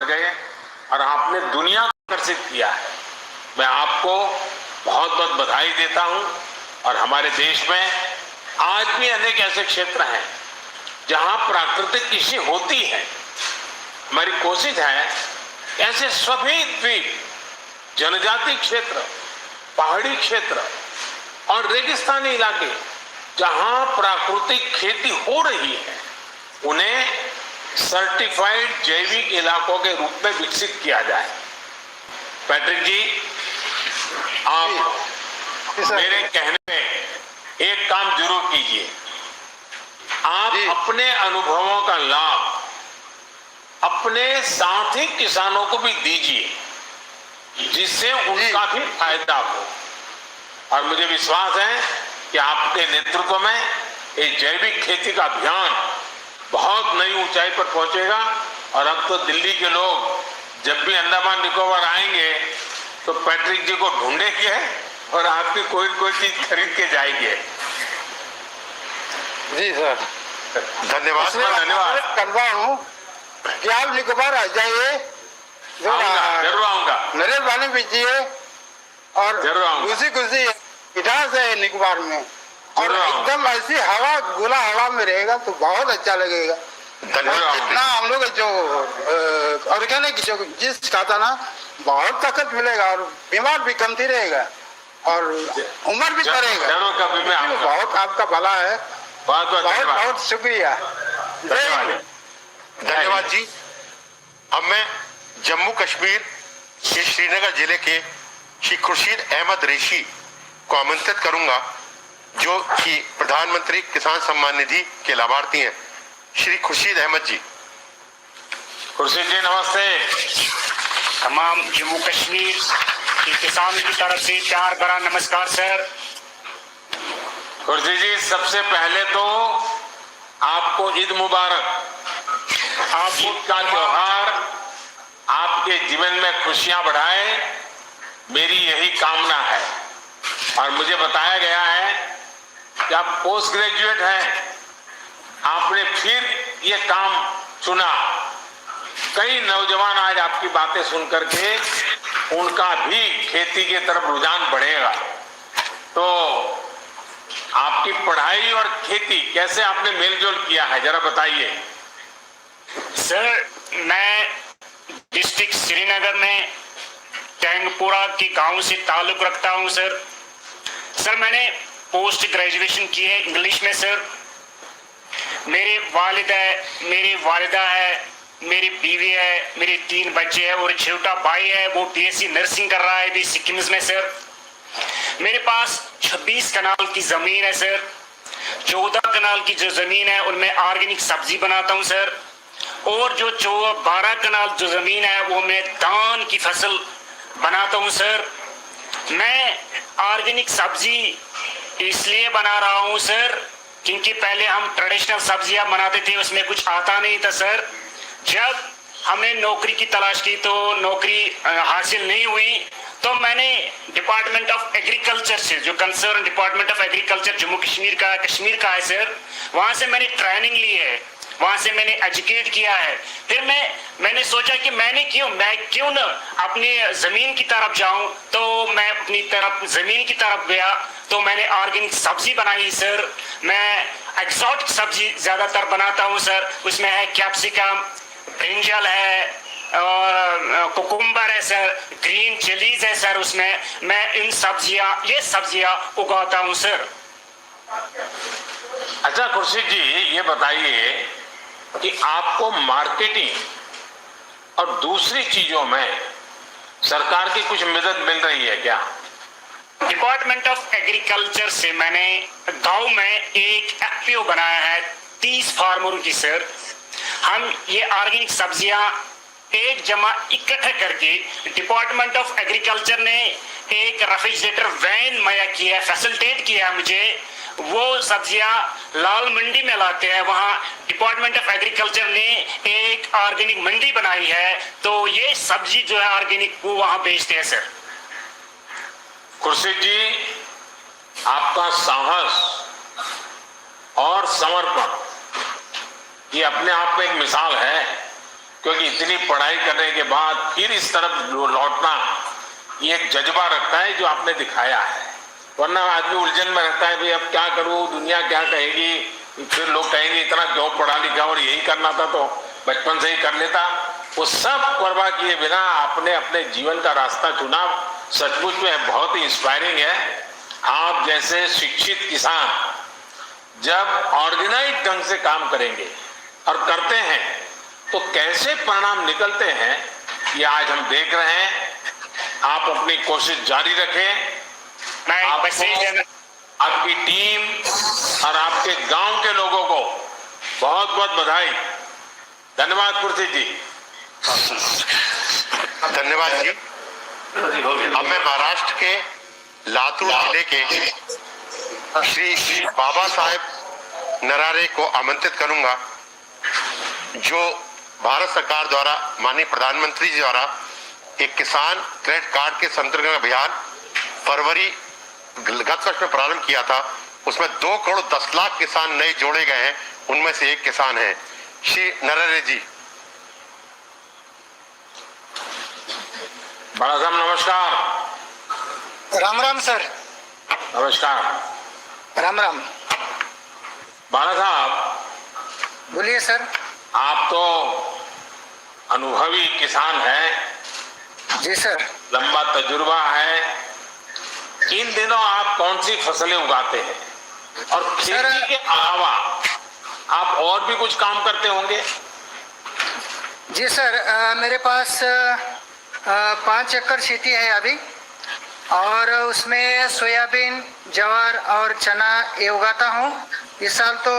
गए और आपने दुनिया को आकर्षित किया है। मैं आपको बहुत बहुत बधाई देता हूं। और हमारे देश में आज भी अनेक ऐसे क्षेत्र हैं जहां प्राकृतिक कृषि होती है। हमारी कोशिश है ऐसे सभी द्वीप, जनजाति क्षेत्र, पहाड़ी क्षेत्र और रेगिस्तानी इलाके जहां प्राकृतिक खेती हो रही है उन्हें सर्टिफाइड जैविक इलाकों के रूप में विकसित किया जाए। पैट्रिक जी, आप मेरे कहने में एक काम जरूर कीजिए। आप अपने अनुभवों का लाभ अपने साथी किसानों को भी दीजिए जिससे उनका भी फायदा हो। और मुझे विश्वास है कि आपके नेतृत्व में ये जैविक खेती का अभियान बहुत नई ऊंचाई पर पहुंचेगा। और अब तो दिल्ली के लोग जब भी अंडमान निकोबार आएंगे तो पैट्रिक जी को ढूंढेंगे और आपकी कोई कोई चीज खरीद के जाएंगे। जी सर, धन्यवाद। धन्यवाद कर रहा हूँ कि आप निकोबार आ जाइए। जरूर आऊंगा। नरेश वाले बीजिए और खुशी खुशी मिठास है निकोबार में और एकदम ऐसी हवा, गोला हवा में रहेगा तो बहुत अच्छा लगेगा। जितना हम लोग जो ऑर्गेनिक जो चीज खाता ना बहुत ताकत मिलेगा और बीमार भी कमती रहेगा और उम्र भी बढ़ेगा। बहुत आपका भला है। बहुत बहुत शुक्रिया। धन्यवाद जी। अब मैं जम्मू कश्मीर के श्रीनगर जिले के श्री खुर्शीद अहमद रेशी को आमंत्रित करूंगा जो कि प्रधानमंत्री किसान सम्मान निधि के लाभार्थी हैं। श्री खुर्शीद अहमद जी। खुर्शीद जी नमस्ते। तमाम जम्मू कश्मीर के किसानों की तरफ से प्यार भरा नमस्कार सर। खुर्शीद जी, सबसे पहले तो आपको ईद मुबारक। ईद का त्योहार आपके जीवन में खुशियां बढ़ाए, मेरी यही कामना है। और मुझे बताया गया है कि आप पोस्ट ग्रेजुएट हैं, आपने फिर ये काम चुना। कई नौजवान आज आपकी बातें सुनकर के उनका भी खेती की तरफ रुझान बढ़ेगा। तो आपकी पढ़ाई और खेती कैसे आपने मेलजोल किया है, जरा बताइए। सर, मैं डिस्ट्रिक्ट श्रीनगर में टैंगपुरा के गांव से ताल्लुक रखता हूं सर। सर, मैंने पोस्ट ग्रेजुएशन की है इंग्लिश में सर। मेरे वालिद है, मेरी वालिदा है, मेरी बीवी है, मेरे 3 बच्चे हैं और छोटा भाई है, वो बीएससी नर्सिंग कर रहा है अभी सिक्किम में सर। मेरे पास 26 कनाल की जमीन है सर। 14 कनाल की जो जमीन है उनमें ऑर्गेनिक सब्जी बनाता हूं सर। और जो 12 कनाल जो जमीन है वो मैं धान की फसल बनाता हूं सर। मैं ऑर्गेनिक सब्जी इसलिए बना रहा हूं सर क्योंकि पहले हम ट्रेडिशनल सब्जियां बनाते थे, उसमें कुछ आता नहीं था सर। जब हमने नौकरी की तलाश की तो नौकरी हासिल नहीं हुई, तो मैंने डिपार्टमेंट ऑफ एग्रीकल्चर से, जो concern department of agriculture Jammu Kashmir का है सर, वहां से मैंने ट्रेनिंग ली है, वहां से मैंने एजुकेट किया है। फिर मैंने सोचा कि मैं क्यों न अपनी जमीन की तरफ जाऊं, तो मैं अपनी तरफ जमीन की तरफ गया तो मैंने ऑर्गेनिक सब्जी बनाई सर। मैं एक्सोटिक सब्जी ज्यादातर बनाता हूं सर। उसमें है कैप्सिकम, ब्रिंजल है, कुकुम्बर है सर, ग्रीन चिलीज है सर। उसमें मैं ये सब्जियां उगाता हूं सर। अच्छा खुर्शीद जी, ये बताइए कि आपको मार्केटिंग और दूसरी चीजों में सरकार की कुछ मदद मिल रही है क्या? डिपार्टमेंट ऑफ एग्रीकल्चर से मैंने गांव में एक एफपीओ बनाया है 30 फार्मरों की सर। हम ये ऑर्गेनिक सब्जियां एक जमा इकट्ठा करके डिपार्टमेंट ऑफ एग्रीकल्चर ने एक रेफ्रिजरेटर वैन मुहैया किया, फैसिलिटेट किया मुझे। वो सब्जियां लाल मंडी में लाते हैं, वहां डिपार्टमेंट ऑफ एग्रीकल्चर ने एक ऑर्गेनिक मंडी बनाई है, तो ये सब्जी जो है ऑर्गेनिक वो वहां बेचते हैं सर। खुर्शीद जी, आपका साहस और समर्पण ये अपने आप में एक मिसाल है क्योंकि इतनी पढ़ाई करने के बाद फिर इस तरफ लौटना ये एक जज्बा रखता है जो आपने दिखाया है। वरना आदमी उलझन में रहता है, भाई अब क्या करूं, दुनिया क्या कहेगी, फिर लोग कहेंगे इतना क्यों पढ़ा लिखा और यही करना था तो बचपन से ही कर लेता। वो सब परवाह किए बिना आपने अपने जीवन का रास्ता चुना, सचमुच में बहुत ही इंस्पायरिंग है। आप जैसे शिक्षित किसान जब ऑर्गेनाइज ढंग से काम करेंगे और करते हैं तो कैसे परिणाम निकलते हैं ये आज हम देख रहे हैं। आप अपनी कोशिश जारी रखें। आपकी टीम और आपके गांव के लोगों को बहुत बहुत बधाई। धन्यवाद खुर्शीद जी। धन्यवाद जी। अब मैं महाराष्ट्र के लातूर जिले के श्री बाबा साहेब नरारे को आमंत्रित करूंगा, जो भारत सरकार द्वारा माननीय प्रधानमंत्री जी द्वारा एक किसान क्रेडिट कार्ड के संतर्गत अभियान फरवरी गत वर्ष में प्रारंभ किया था। उसमें 2 करोड़ 10 लाख किसान नए जोड़े गए हैं, उनमें से एक किसान है श्री नरारे जी। बड़ा साहब नमस्कार। राम राम सर। नमस्कार। राम राम। बाला साहब बोलिए सर। आप तो अनुभवी किसान हैं। जी सर। लंबा तजुर्बा है। इन दिनों आप कौन सी फसलें उगाते हैं और खेती के अलावा आप और भी कुछ काम करते होंगे? जी सर, मेरे पास 5 एकड़ खेती है अभी, और उसमें सोयाबीन, ज्वार और चना ये उगाता हूँ। इस साल तो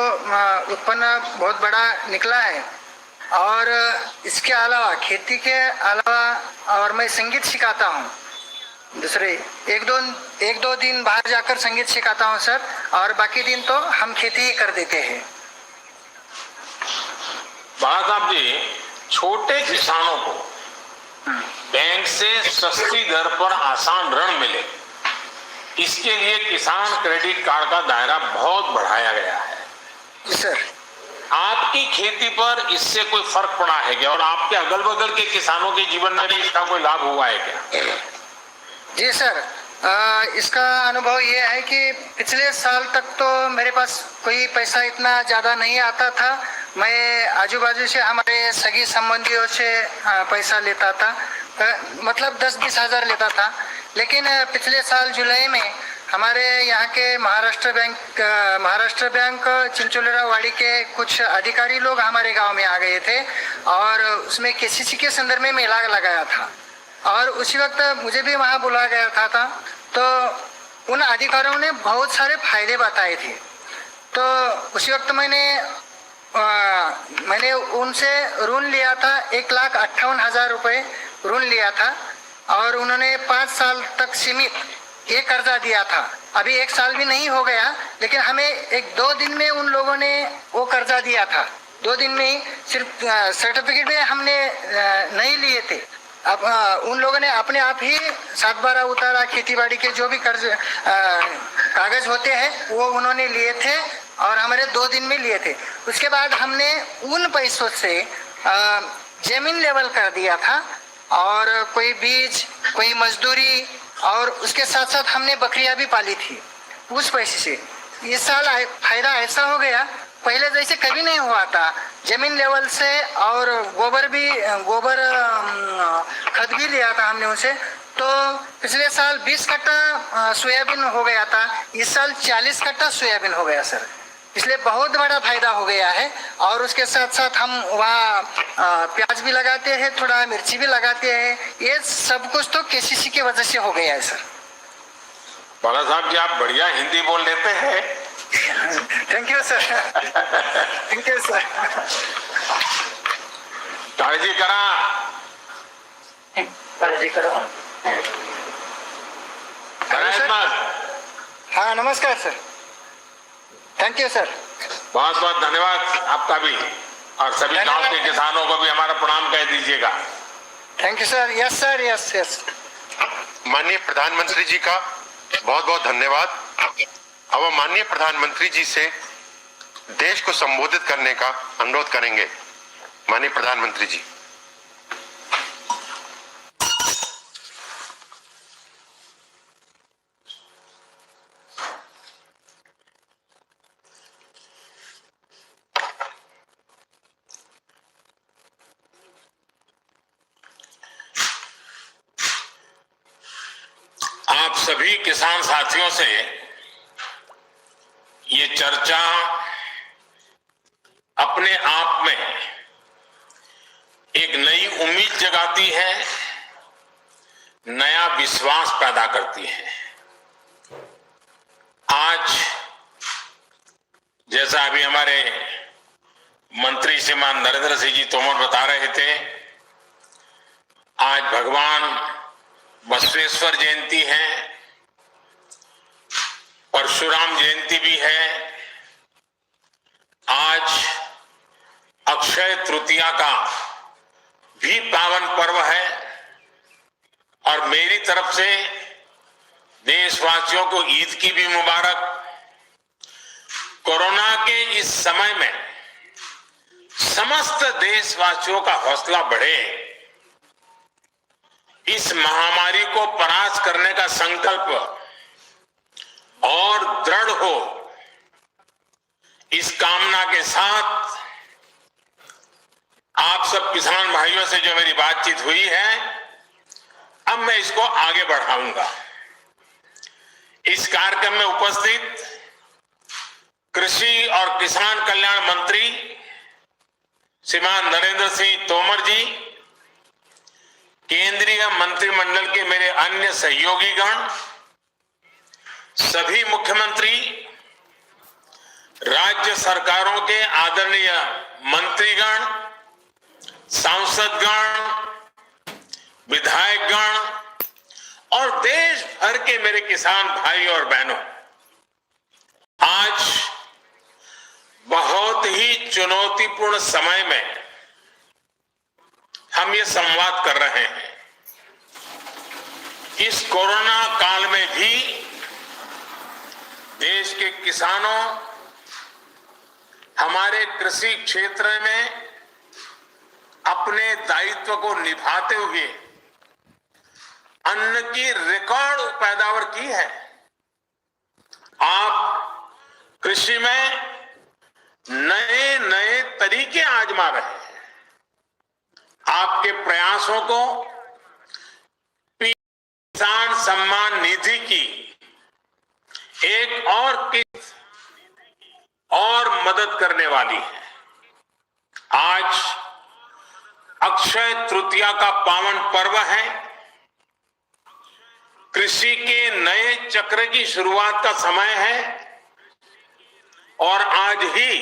उत्पन्न बहुत बड़ा निकला है। और इसके अलावा, खेती के अलावा, और मैं संगीत सिखाता हूँ। दूसरे एक दो दिन बाहर जाकर संगीत सिखाता हूँ सर, और बाकी दिन तो हम खेती ही कर देते हैं। बाला साहब जी, छोटे किसानों को बैंक से सस्ती दर पर आसान ऋण मिले, इसके लिए किसान क्रेडिट कार्ड का दायरा बहुत बढ़ाया गया है। सर, आपकी खेती पर इससे कोई फर्क पड़ा है क्या, और आपके अगल बगल के किसानों के जीवन में भी इसका कोई लाभ हुआ है क्या? जी सर, इसका अनुभव ये है कि पिछले साल तक तो मेरे पास कोई पैसा इतना ज़्यादा नहीं आता था। मैं आजू बाजू से हमारे सगी संबंधियों से पैसा लेता था, मतलब 10-20 हज़ार लेता था। लेकिन पिछले साल जुलाई में हमारे यहाँ के महाराष्ट्र बैंक चिंचोलेरा वाड़ी के कुछ अधिकारी लोग हमारे गांव में आ गए थे, और उसमें केसीसी के संदर्भ में मेला लगाया था, और उसी वक्त मुझे भी वहाँ बुलाया गया था। तो उन अधिकारियों ने बहुत सारे फायदे बताए थे। तो उसी वक्त मैंने उनसे ऋण लिया था, 1,58,000 रुपये ऋण लिया था, और उन्होंने 5 साल तक सीमित ये कर्जा दिया था। अभी 1 साल भी नहीं हो गया, लेकिन हमें 1-2 दिन में उन लोगों ने वो कर्जा दिया था। 2 दिन में ही, सिर्फ सर्टिफिकेट में हमने नहीं लिए थे। अब उन लोगों ने अपने आप ही 7/12 उतारा, खेतीबाड़ी के जो भी कर्ज कागज होते हैं वो उन्होंने लिए थे, और हमारे 2 दिन में लिए थे। उसके बाद हमने उन पैसों से जमीन लेवल कर दिया था, और कोई बीज, कोई मजदूरी, और उसके साथ साथ हमने बकरियां भी पाली थी उस पैसे से। इस साल फायदा ऐसा हो गया, पहले जैसे कभी नहीं हुआ था। जमीन लेवल से, और गोबर खत भी लिया था हमने उनसे। तो पिछले साल 20 कट्टा सोयाबीन हो गया था, इस साल 40 कट्टा सोयाबीन हो गया सर। इसलिए बहुत बड़ा फायदा हो गया है। और उसके साथ साथ हम वहाँ प्याज भी लगाते हैं, थोड़ा मिर्ची भी लगाते हैं। ये सब कुछ तो केसीसी की वजह से हो गया है सर। बाला साहब जी, आप बढ़िया हिंदी बोल लेते हैं। Thank you sir. Thank you sir. काळजी करो। हाँ, नमस्कार सर। Thank you sir. बहुत बहुत धन्यवाद आपका भी, और सभी गांव के किसानों को भी हमारा प्रणाम कह दीजिएगा। Thank you sir. Yes sir, yes yes. माननीय प्रधानमंत्री जी का बहुत बहुत धन्यवाद। अब हम माननीय प्रधानमंत्री जी से देश को संबोधित करने का अनुरोध करेंगे। माननीय प्रधानमंत्री जी। आप सभी किसान साथियों से ये चर्चा अपने आप में एक नई उम्मीद जगाती है, नया विश्वास पैदा करती है। आज जैसा अभी हमारे मंत्री श्रीमान नरेंद्र सिंह जी तोमर बता रहे थे, आज भगवान बसवेश्वर जयंती है, परशुराम जयंती भी है, आज अक्षय तृतीया का भी पावन पर्व है और मेरी तरफ से देशवासियों को ईद की भी मुबारक। कोरोना के इस समय में समस्त देशवासियों का हौसला बढ़े, इस महामारी को परास्त करने का संकल्प और दृढ़ हो, इस कामना के साथ आप सब किसान भाइयों से जो मेरी बातचीत हुई है, अब मैं इसको आगे बढ़ाऊंगा। इस कार्यक्रम में उपस्थित कृषि और किसान कल्याण मंत्री श्रीमान नरेंद्र सिंह तोमर जी, केंद्रीय मंत्रिमंडल के मेरे अन्य सहयोगीगण, सभी मुख्यमंत्री, राज्य सरकारों के आदरणीय मंत्रीगण, सांसदगण, विधायकगण और देश भर के मेरे किसान भाई और बहनों, आज बहुत ही चुनौतीपूर्ण समय में हम ये संवाद कर रहे हैं। इस कोरोना काल में भी देश के किसानों, हमारे कृषि क्षेत्र में अपने दायित्व को निभाते हुए अन्न की रिकॉर्ड पैदावार की है। आप कृषि में नए नए तरीके आजमा रहे हैं। आपके प्रयासों को किसान सम्मान निधि की एक और किस्त और मदद करने वाली है। आज अक्षय तृतीया का पावन पर्व है। कृषि के नए चक्र की शुरुआत का समय है और आज ही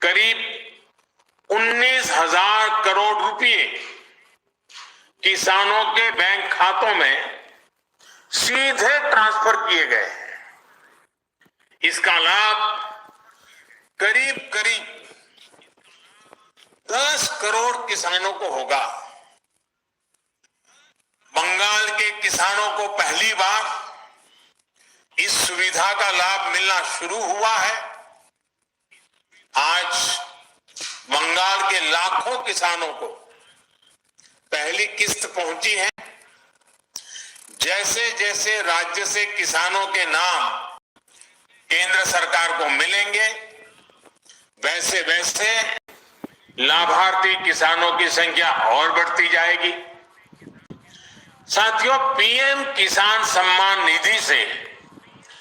करीब 19,000 करोड़ रुपए किसानों के बैंक खातों में सीधे ट्रांसफर किए गए हैं। इसका लाभ करीब करीब 10 करोड़ किसानों को होगा। बंगाल के किसानों को पहली बार इस सुविधा का लाभ मिलना शुरू हुआ है। आज बंगाल के लाखों किसानों को पहली किस्त पहुंची है। जैसे जैसे राज्य से किसानों के नाम केंद्र सरकार को मिलेंगे, वैसे वैसे लाभार्थी किसानों की संख्या और बढ़ती जाएगी। साथियों, पीएम किसान सम्मान निधि से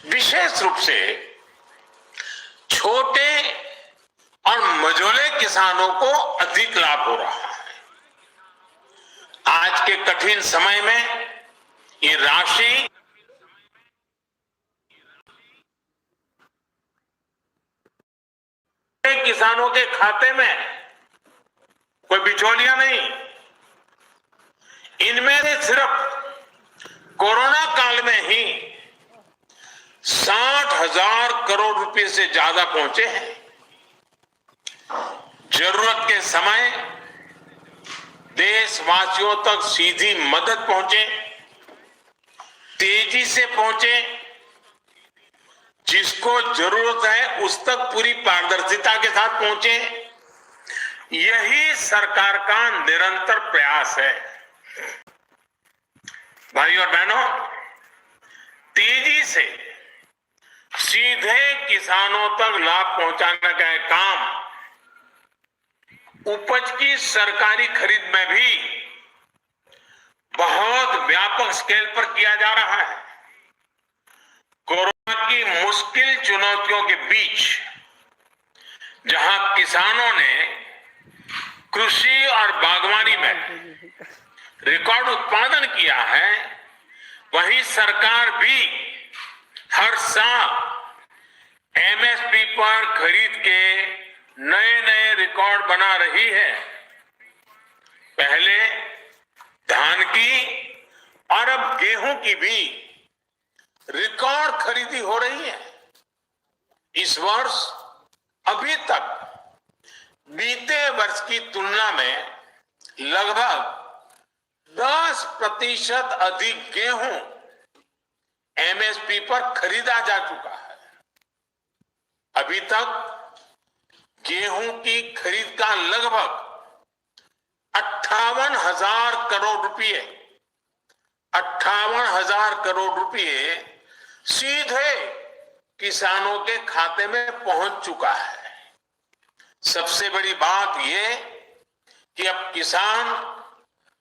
विशेष रूप से छोटे और मझोले किसानों को अधिक लाभ हो रहा है। आज के कठिन समय में ये राशि किसानों के खाते में, कोई बिचौलिया नहीं। इनमें से सिर्फ कोरोना काल में ही 60,000 करोड़ रुपए से ज्यादा पहुंचे हैं। जरूरत के समय देशवासियों तक सीधी मदद पहुंचे, तेजी से पहुंचे, जिसको जरूरत है उस तक पूरी पारदर्शिता के साथ पहुंचे। यही सरकार का निरंतर प्रयास है। भाइयों और बहनों, तेजी से सीधे किसानों तक लाभ पहुंचाने का काम उपज की सरकारी खरीद में भी बहुत व्यापक स्केल पर किया जा रहा है। कोरोना की मुश्किल चुनौतियों के बीच जहां किसानों ने कृषि और बागवानी में रिकॉर्ड उत्पादन किया है, वहीं सरकार भी हर साल एमएसपी पर खरीद के नए नए रिकॉर्ड बना रही है। पहले धान की और अब गेहूं की भी रिकॉर्ड खरीदी हो रही है। इस वर्ष अभी तक बीते वर्ष की तुलना में लगभग 10% अधिक गेहूं एमएसपी पर खरीदा जा चुका है। अभी तक गेहूं की खरीद का लगभग 58,000 करोड़ रुपए 58,000 करोड़ रुपए सीधे किसानों के खाते में पहुंच चुका है। सबसे बड़ी बात यह कि अब किसान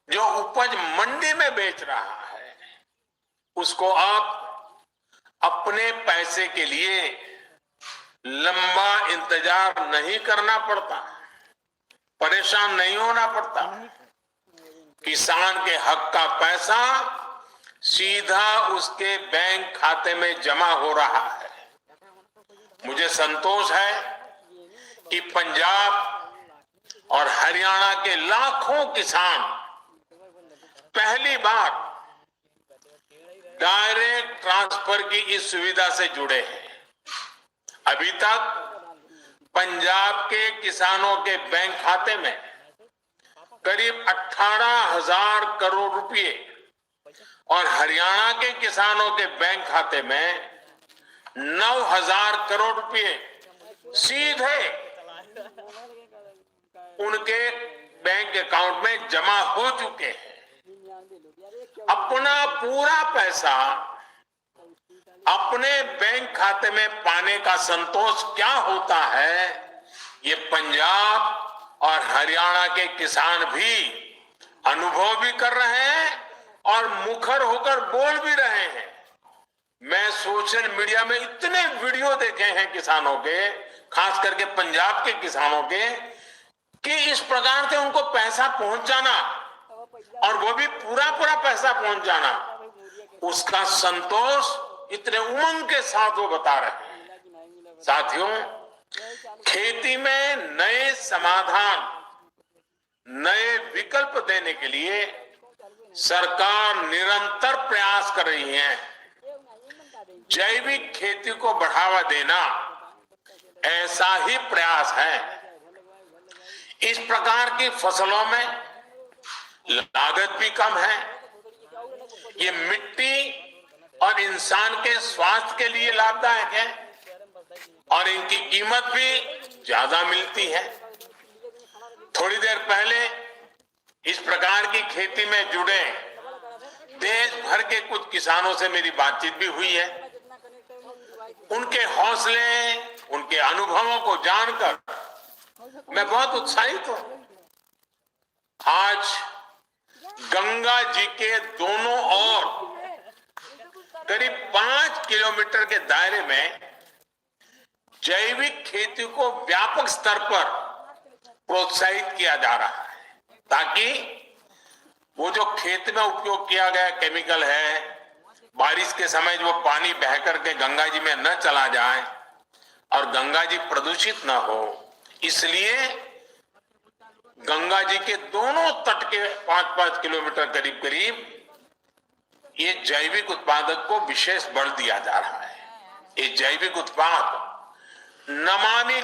जो उपज मंडी में बेच रहा है, उसको अब अपने पैसे के लिए लंबा इंतजार नहीं करना पड़ता, परेशान नहीं होना पड़ता। किसान के हक का पैसा सीधा उसके बैंक खाते में जमा हो रहा है। मुझे संतोष है कि पंजाब और हरियाणा के लाखों किसान पहली बार डायरेक्ट ट्रांसफर की इस सुविधा से जुड़े हैं। अभी तक पंजाब के किसानों के बैंक खाते में करीब 18,000 करोड़ रुपए और हरियाणा के किसानों के बैंक खाते में 9,000 करोड़ रुपए सीधे उनके बैंक अकाउंट में जमा हो चुके हैं। अपना पूरा पैसा अपने बैंक खाते में पाने का संतोष क्या होता है, ये पंजाब और हरियाणा के किसान भी अनुभव भी कर रहे हैं और मुखर होकर बोल भी रहे हैं। मैं सोशल मीडिया में इतने वीडियो देखे हैं किसानों के, खास करके पंजाब के किसानों के, कि इस प्रकार से उनको पैसा पहुंच जाना और वो भी पूरा पूरा पैसा पहुंच जाना, उसका संतोष इतने उमंग के साथ वो बता रहे हैं। साथियों, खेती में नए समाधान, नए विकल्प देने के लिए सरकार निरंतर प्रयास कर रही है। जैविक खेती को बढ़ावा देना ऐसा ही प्रयास है। इस प्रकार की फसलों में लागत भी कम है, ये मिट्टी और इंसान के स्वास्थ्य के लिए लाभदायक है और इनकी कीमत भी ज्यादा मिलती है। थोड़ी देर पहले इस प्रकार की खेती में जुड़े देश भर के कुछ किसानों से मेरी बातचीत भी हुई है। उनके हौसले, उनके अनुभवों को जानकर मैं बहुत उत्साहित हूं। आज गंगा जी के दोनों ओर करीब 5 किलोमीटर के दायरे में जैविक खेती को व्यापक स्तर पर प्रोत्साहित किया जा रहा है, ताकि वो जो खेत में उपयोग किया गया केमिकल है, बारिश के समय जो पानी बह करके गंगा जी में न चला जाए और गंगा जी प्रदूषित न हो, इसलिए गंगा जी के दोनों तट के 5-5 किलोमीटर करीब करीब ये जैविक उत्पादक को विशेष बल दिया जा रहा है। ये जैविक उत्पाद नमामि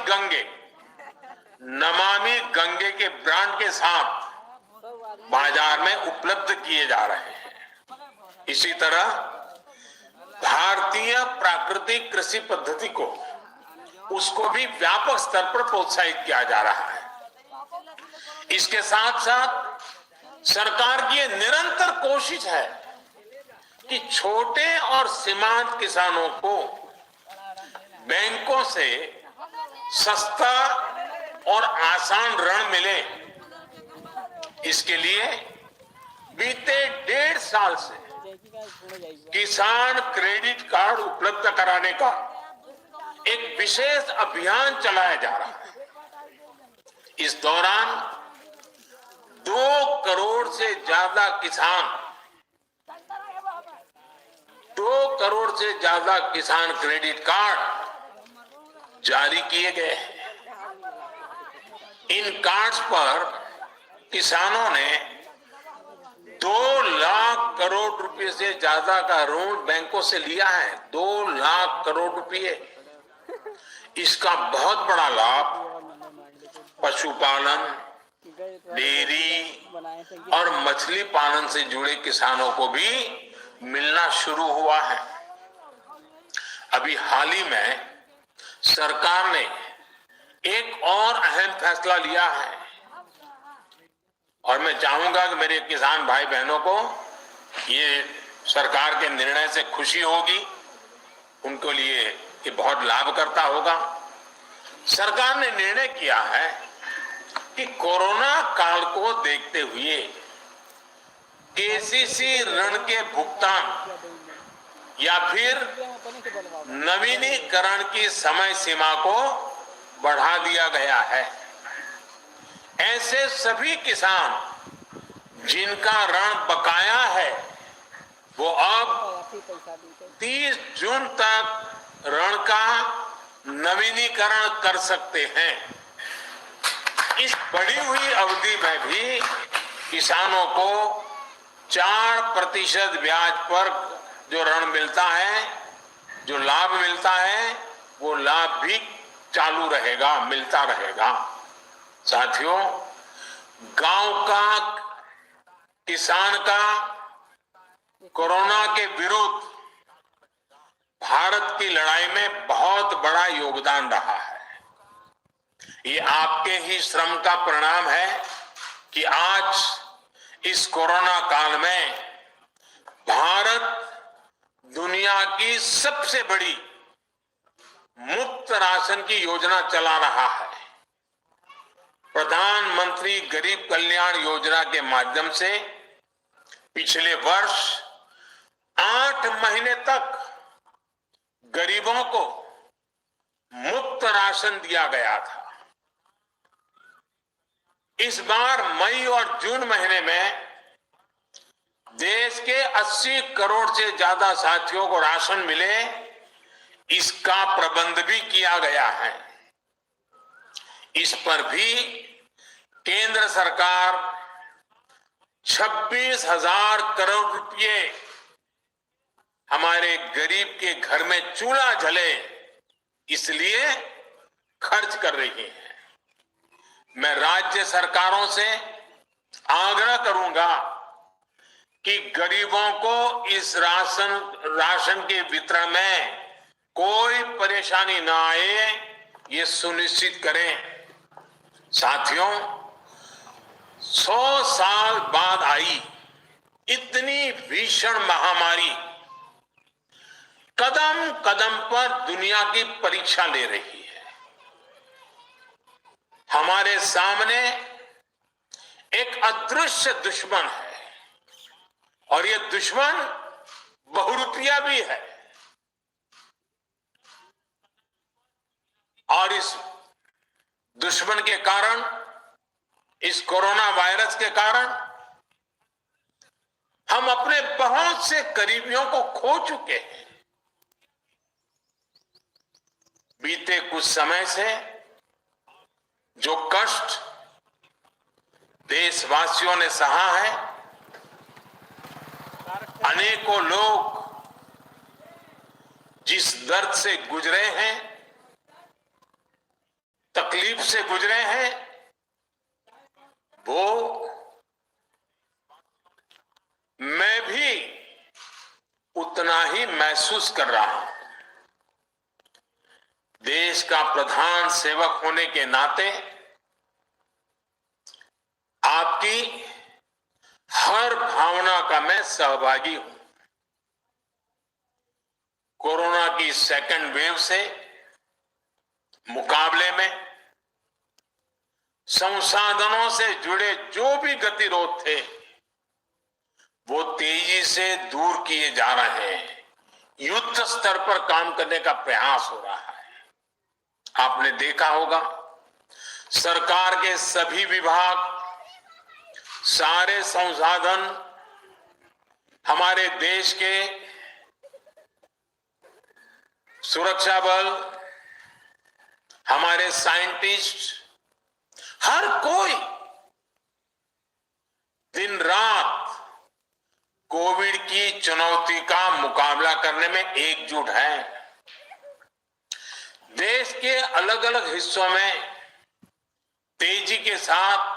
गंगे के ब्रांड के साथ बाजार में उपलब्ध किए जा रहे हैं। इसी तरह भारतीय प्राकृतिक कृषि पद्धति को, उसको भी व्यापक स्तर पर प्रोत्साहित किया जा रहा है। इसके साथ साथ सरकार की ये निरंतर कोशिश है कि छोटे और सीमांत किसानों को बैंकों से सस्ता और आसान ऋण मिले। इसके लिए बीते 1.5 साल से किसान क्रेडिट कार्ड उपलब्ध कराने का एक विशेष अभियान चलाया जा रहा है। इस दौरान 2 करोड़ से ज्यादा किसान 2 करोड़ से ज्यादा किसान क्रेडिट कार्ड जारी किए गए हैं। इन कार्ड्स पर किसानों ने 2 लाख करोड़ रुपए से ज्यादा का ऋण बैंकों से लिया है। 2 लाख करोड़ रुपए। इसका बहुत बड़ा लाभ पशुपालन, डेयरी और मछली पालन से जुड़े किसानों को भी मिलना शुरू हुआ है। अभी हाल ही में सरकार ने एक और अहम फैसला लिया है और मैं चाहूंगा कि मेरे किसान भाई बहनों को ये सरकार के निर्णय से खुशी होगी, उनके लिए ये बहुत लाभकर्ता होगा। सरकार ने निर्णय किया है कि कोरोना काल को देखते हुए केसीसी ऋण के भुगतान या फिर नवीनीकरण की समय सीमा को बढ़ा दिया गया है। ऐसे सभी किसान जिनका ऋण बकाया है वो अब 30 जून तक ऋण का नवीनीकरण कर सकते हैं। इस बढ़ी हुई अवधि में भी किसानों को 4% ब्याज पर जो ऋण मिलता है, जो लाभ मिलता है, वो लाभ भी चालू रहेगा, मिलता रहेगा। साथियों, गांव का किसान का कोरोना के विरुद्ध भारत की लड़ाई में बहुत बड़ा योगदान रहा है। ये आपके ही श्रम का परिणाम है कि आज इस कोरोना काल में भारत दुनिया की सबसे बड़ी मुफ्त राशन की योजना चला रहा है। प्रधानमंत्री गरीब कल्याण योजना के माध्यम से पिछले वर्ष 8 महीने तक गरीबों को मुफ्त राशन दिया गया था। इस बार मई और जून महीने में देश के 80 करोड़ से ज्यादा साथियों को राशन मिले, इसका प्रबंध भी किया गया है। इस पर भी केंद्र सरकार 26,000 करोड़ रुपए हमारे गरीब के घर में चूल्हा जले इसलिए खर्च कर रही है। मैं राज्य सरकारों से आग्रह करूंगा कि गरीबों को इस राशन के वितरण में कोई परेशानी ना आए, ये सुनिश्चित करें। साथियों, 100 साल बाद आई इतनी भीषण महामारी कदम कदम पर दुनिया की परीक्षा ले रही है। हमारे सामने एक अदृश्य दुश्मन है और ये दुश्मन बहुरूपिया भी है। और इस दुश्मन के कारण, इस कोरोना वायरस के कारण हम अपने बहुत से करीबियों को खो चुके हैं। बीते कुछ समय से जो कष्ट देशवासियों ने सहा है, अनेकों लोग जिस दर्द से गुजरे हैं, तकलीफ से गुजरे हैं, वो मैं भी उतना ही महसूस कर रहा हूं। देश का प्रधान सेवक होने के नाते आपकी हर भावना का मैं सहभागी हूं। कोरोना की सेकंड वेव से मुकाबले में संसाधनों से जुड़े जो भी गतिरोध थे, वो तेजी से दूर किए जा रहे हैं। युद्ध स्तर पर काम करने का प्रयास हो रहा है। आपने देखा होगा सरकार के सभी विभाग, सारे संसाधन हमारे देश के सुरक्षा बल, हमारे साइंटिस्ट, हर कोई दिन रात कोविड की चुनौती का मुकाबला करने में एकजुट है। देश के अलग अलग हिस्सों में तेजी के साथ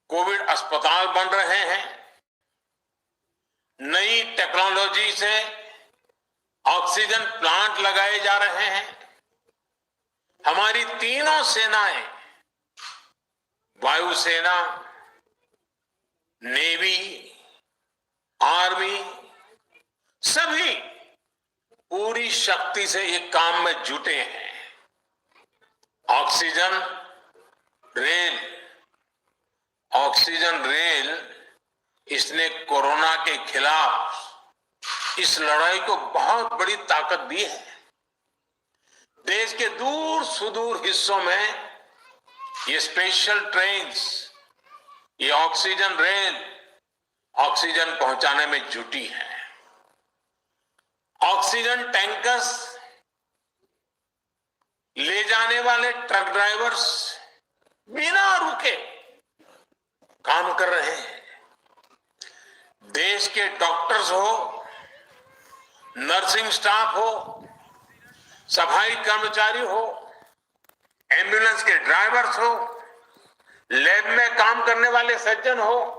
कोविड अस्पताल बन रहे हैं। नई टेक्नोलॉजी से ऑक्सीजन प्लांट लगाए जा रहे हैं। हमारी तीनों सेनाएं, वायुसेना, नेवी, आर्मी, सभी पूरी शक्ति से ये काम में जुटे हैं। ऑक्सीजन रेल इसने कोरोना के खिलाफ इस लड़ाई को बहुत बड़ी ताकत दी है। देश के दूर सुदूर हिस्सों में ये स्पेशल ट्रेन्स, ये ऑक्सीजन रेल ऑक्सीजन पहुंचाने में जुटी है। ऑक्सीजन टैंकर्स ले जाने वाले ट्रक ड्राइवर्स बिना रुके काम कर रहे हैं। देश के डॉक्टर्स हो, नर्सिंग स्टाफ हो, सफाई कर्मचारी हो, एम्बुलेंस के ड्राइवर्स हो, लैब में काम करने वाले सर्जन हो,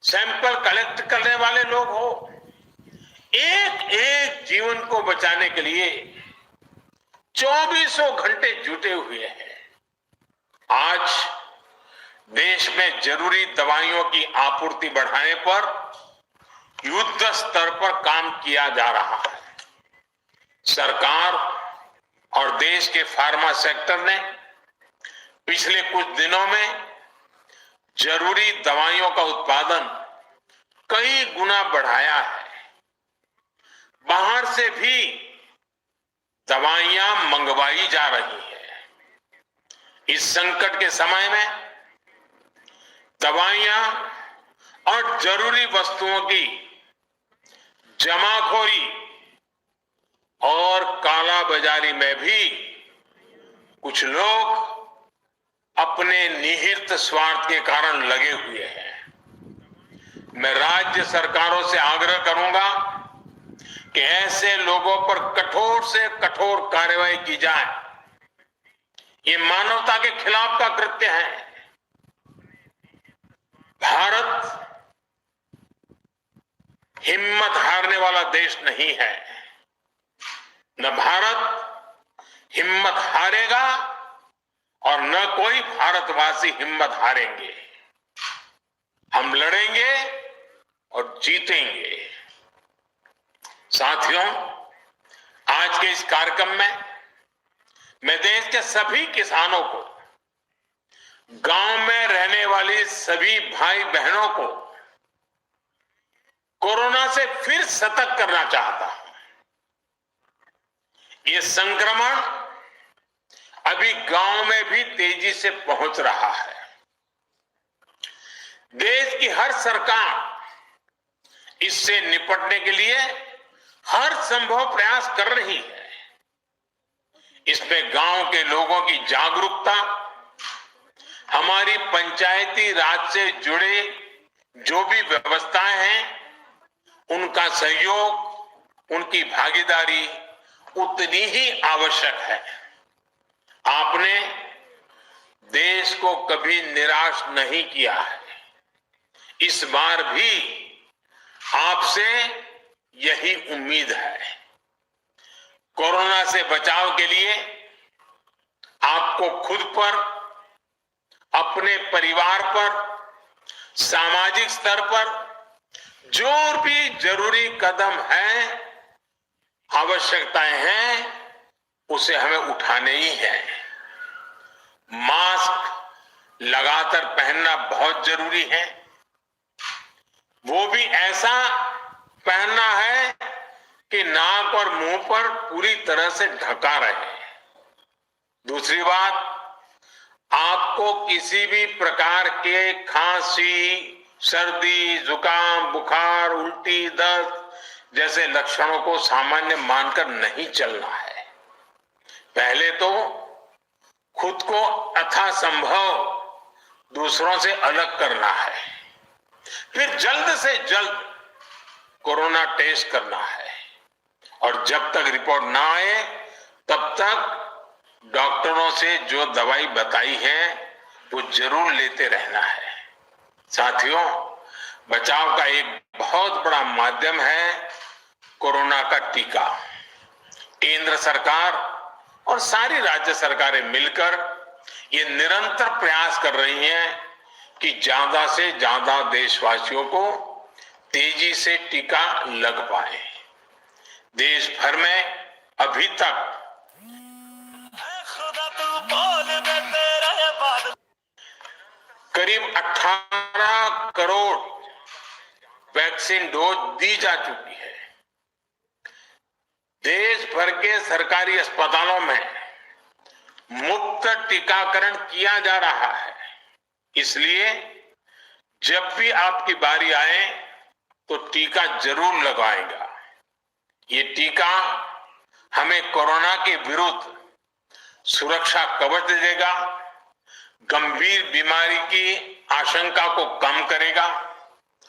सैंपल कलेक्ट करने वाले लोग हो, एक एक जीवन को बचाने के लिए 24 घंटे जुटे हुए हैं। आज देश में जरूरी दवाइयों की आपूर्ति बढ़ाने पर युद्ध स्तर पर काम किया जा रहा है। सरकार और देश के फार्मा सेक्टर ने पिछले कुछ दिनों में जरूरी दवाइयों का उत्पादन कई गुना बढ़ाया है। बाहर से भी दवाइयां मंगवाई जा रही है। इस संकट के समय में दवाइयां और जरूरी वस्तुओं की जमाखोरी और काला बाजारी में भी कुछ लोग अपने निहित स्वार्थ के कारण लगे हुए हैं। मैं राज्य सरकारों से आग्रह करूंगा कि ऐसे लोगों पर कठोर से कठोर कार्रवाई की जाए। ये मानवता के खिलाफ का कृत्य है। भारत हिम्मत हारने वाला देश नहीं है। न भारत हिम्मत हारेगा और न कोई भारतवासी हिम्मत हारेंगे। हम लड़ेंगे और जीतेंगे। साथियों, आज के इस कार्यक्रम में मैं देश के सभी किसानों को, गांव में रहने वाली सभी भाई बहनों को कोरोना से फिर सतर्क करना चाहता हूं। ये संक्रमण अभी गांव में भी तेजी से पहुंच रहा है। देश की हर सरकार इससे निपटने के लिए हर संभव प्रयास कर रही है। इसमें गांव के लोगों की जागरूकता, हमारी पंचायती राज से जुड़े जो भी व्यवस्थाएं हैं, उनका सहयोग, उनकी भागीदारी उतनी ही आवश्यक है। आपने देश को कभी निराश नहीं किया है। इस बार भी आपसे यही उम्मीद है। कोरोना से बचाव के लिए आपको खुद पर, अपने परिवार पर, सामाजिक स्तर पर जो भी जरूरी कदम है, आवश्यकताएं हैं, उसे हमें उठाने ही है। मास्क लगातार पहनना बहुत जरूरी है। वो भी ऐसा पहनना है कि नाक और मुंह पर पूरी तरह से ढका रहे। दूसरी बात, आपको किसी भी प्रकार के खांसी, सर्दी, जुकाम, बुखार, उल्टी, दस्त जैसे लक्षणों को सामान्य मानकर नहीं चलना है। पहले तो खुद को यथासंभव दूसरों से अलग करना है, फिर जल्द से जल्द कोरोना टेस्ट करना है और जब तक रिपोर्ट ना आए तब तक डॉक्टरों से जो दवाई बताई है वो जरूर लेते रहना है। साथियों, बचाव का एक बहुत बड़ा माध्यम है कोरोना का टीका। केंद्र सरकार और सारी राज्य सरकारें मिलकर ये निरंतर प्रयास कर रही हैं कि ज्यादा से ज्यादा देशवासियों को तेजी से टीका लग पाए। देश भर में अभी तक करीब 18 करोड़ वैक्सीन डोज दी जा चुकी है। देश भर के सरकारी अस्पतालों में मुफ्त टीकाकरण किया जा रहा है। इसलिए जब भी आपकी बारी आए तो टीका जरूर लगवाएगा। ये टीका हमें कोरोना के विरुद्ध सुरक्षा कवच देगा, गंभीर बीमारी की आशंका को कम करेगा।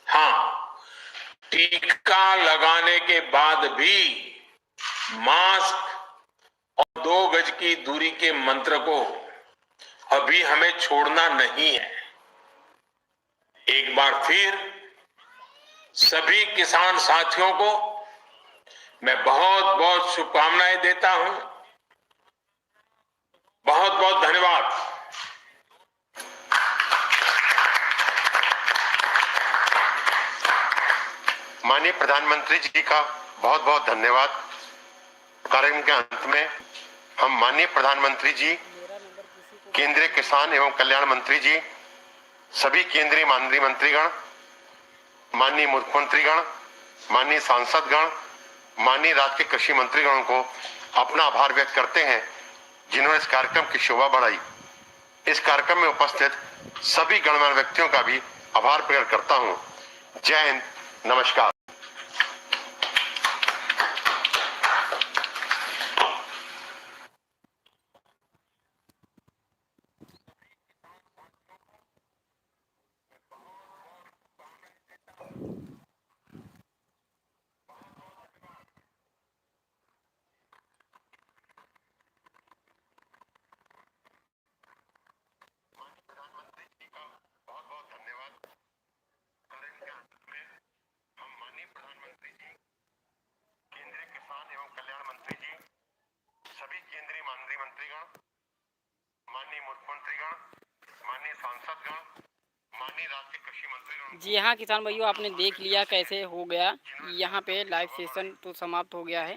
हाँ, टीका लगाने के बाद भी मास्क और 2 गज की दूरी के मंत्र को अभी हमें छोड़ना नहीं है। एक बार फिर सभी किसान साथियों को मैं बहुत बहुत शुभकामनाएं देता हूं। बहुत बहुत धन्यवाद। माननीय प्रधानमंत्री जी का बहुत बहुत धन्यवाद। कार्यक्रम के अंत में हम माननीय प्रधानमंत्री जी, केंद्रीय किसान एवं कल्याण मंत्री जी, सभी केंद्रीय माननीय मंत्रीगण, माननीय मुख्यमंत्रीगण, माननीय सांसदगण, माननीय राज्य के कृषि मंत्रीगणों को अपना आभार व्यक्त करते हैं जिन्होंने इस कार्यक्रम की शोभा बढ़ाई। इस कार्यक्रम में उपस्थित सभी गणमान्य व्यक्तियों का भी आभार प्रकट करता हूं। जय हिंद, नमस्कार। सभी केंद्रीय माननीय मंत्रीगण, माननीय मुख्यमंत्रीगण, माननीय सांसदगण, माननीय राज्य के कृषि मंत्रीगण। जी हाँ किसान भाइयों, आपने देख लिया कैसे हो गया। यहाँ पे लाइव सेशन तो समाप्त हो गया है।